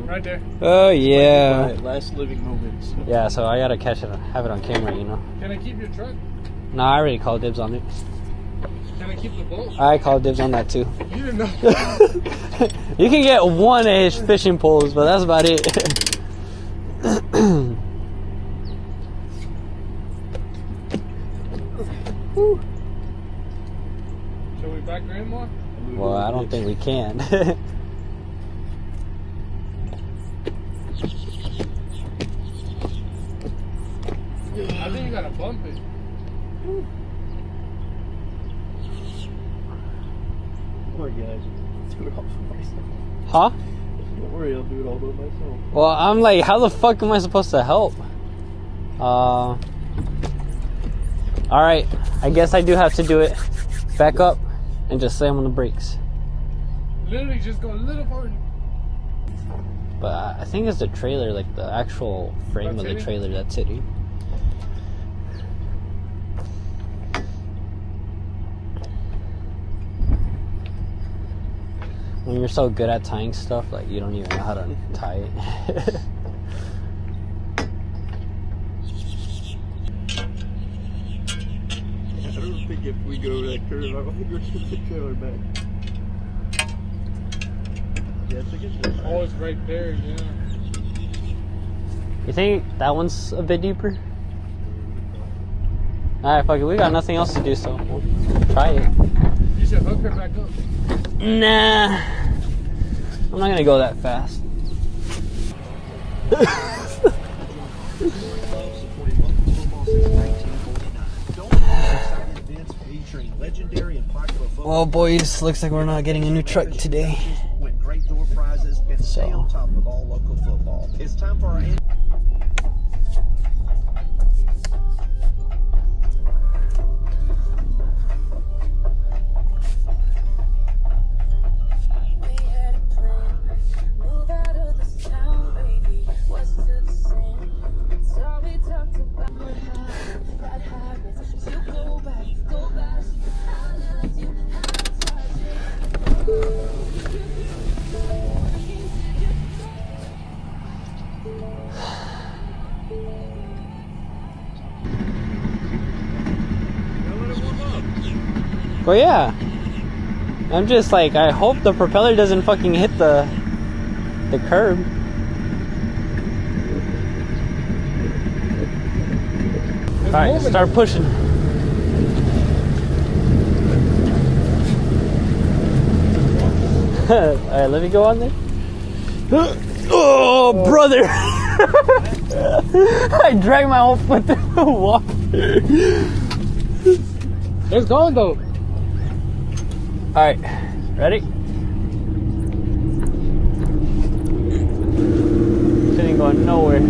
Right there. Oh yeah. Last living moments. Yeah, so I gotta catch it, have it on camera, you know. Can I keep your truck? No, I already called dibs on it. Can I keep the boat? I called dibs on that too. You didn't know. You can get one of his fishing poles, but that's about it. Shall we back her in more? Well, I don't think we can. I think you gotta bump it. Don't worry, guys. I'll do it all for myself. Huh? Don't worry, I'll do it all by myself. Well, I'm like, how the fuck am I supposed to help? Alright, I guess I do have to do it. Back up and just slam on the brakes. Literally just go a little forward. But I think it's the trailer, like the actual frame That's of the it? trailer that's hitting. When you're so good at tying stuff, like you don't even know how to tie it. I don't think if we go that curve, I don't think we're going to get the trailer back. Yeah, I think it's just Oh, it's right there, yeah. You think that one's a bit deeper? Alright, fuck it. We got nothing else to do, so we'll try it. You should hook her back up. Nah. I'm not gonna go that fast. Well, boys, looks like we're not getting a new truck today. So. It's time for our Well, yeah. I'm just like, I hope the propeller doesn't fucking hit the curb. Alright, start pushing. Alright, let me go on there. Oh, brother! I dragged my whole foot through the water. It's going though. Alright, ready? It ain't going nowhere.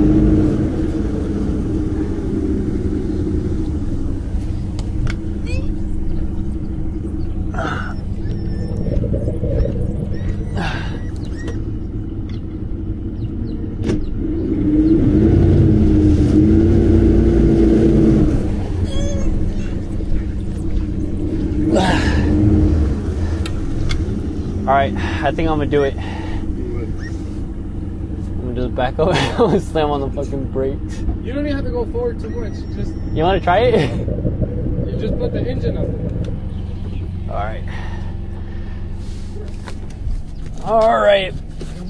Alright, I think I'm gonna do it. I'm gonna just back up and slam on the fucking brakes. You don't even have to go forward too much. Just You wanna try it? you just put the engine up. Alright. Alright,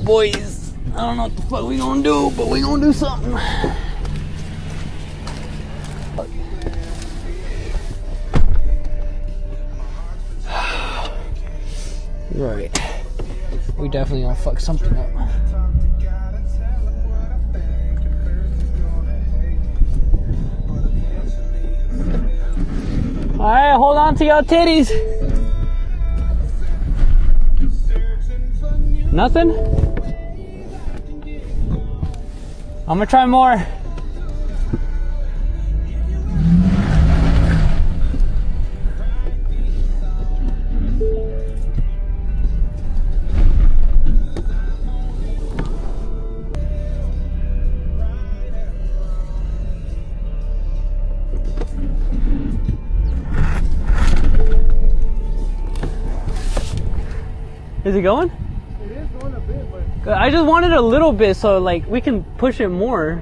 boys. I don't know what the fuck we gonna do, but we gonna do something. Right. We definitely gonna fuck something up. Alright, hold on to your titties. Nothing? I'm gonna try more. Is it going? It is going a bit, but I just wanted a little bit so like we can push it more.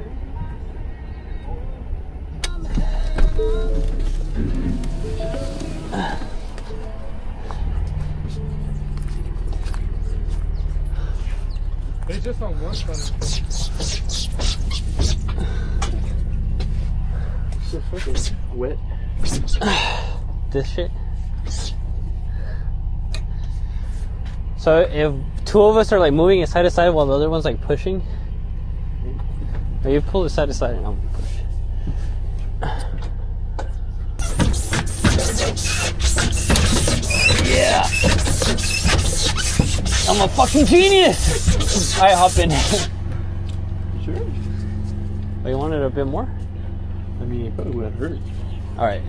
It's just on one side. It's so fucking wet. This shit. So if two of us are like moving it side to side while the other one's like pushing, or you pull it side to side and I'll push. Yeah, I'm a fucking genius. I hop in. Sure. Oh, you wanted a bit more? I mean, it probably wouldn't hurt. All right.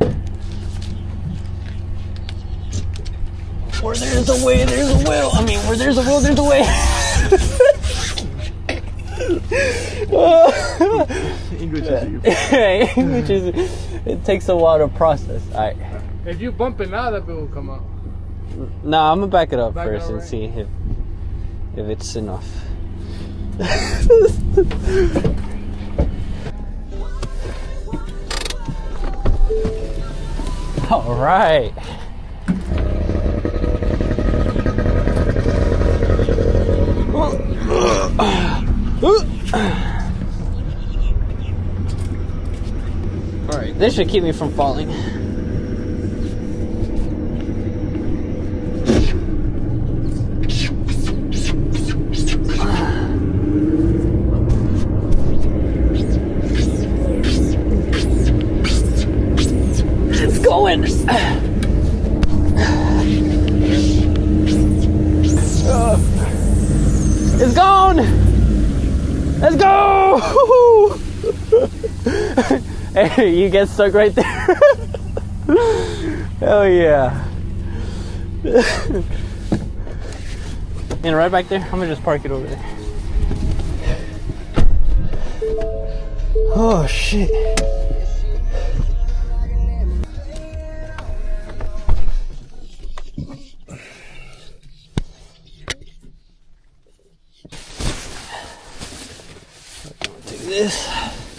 Where there's a way, there's a will. I mean, where there's a will, there's a way. English is you. English is, it takes a while to process. All right. If you bump it now, that bit will come out. No, I'm gonna back it up Back it first up, and right? see if it's enough. All right. All right, this should keep me from falling. It's going. It's gone. Let's go. Hey, you get stuck right there. Hell yeah. And right back there, I'm gonna just park it over there. Oh shit. Take this.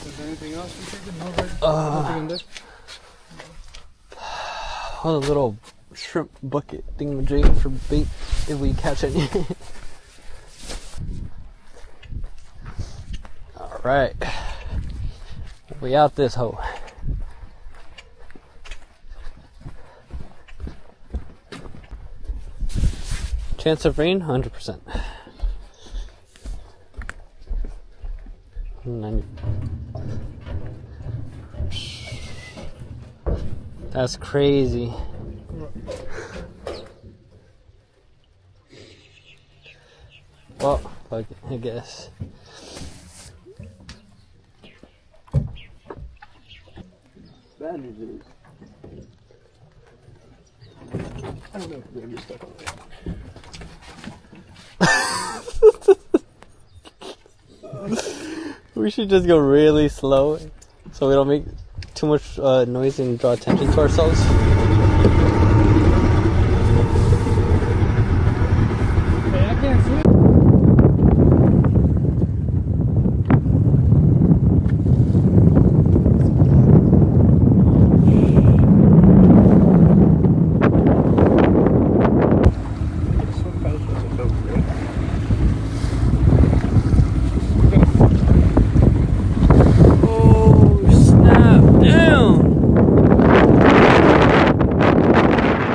Is there anything else you're taking? Nothing in this? Oh, the little shrimp bucket thingamajig for bait if we catch any. Alright. We out this hoe. Chance of rain, 100%. 90. That's crazy. Well, fuck it, I guess. Bad news is, I don't know if we're gonna get stuck on that. We should just go really slow so we don't make too much noise and draw attention to ourselves.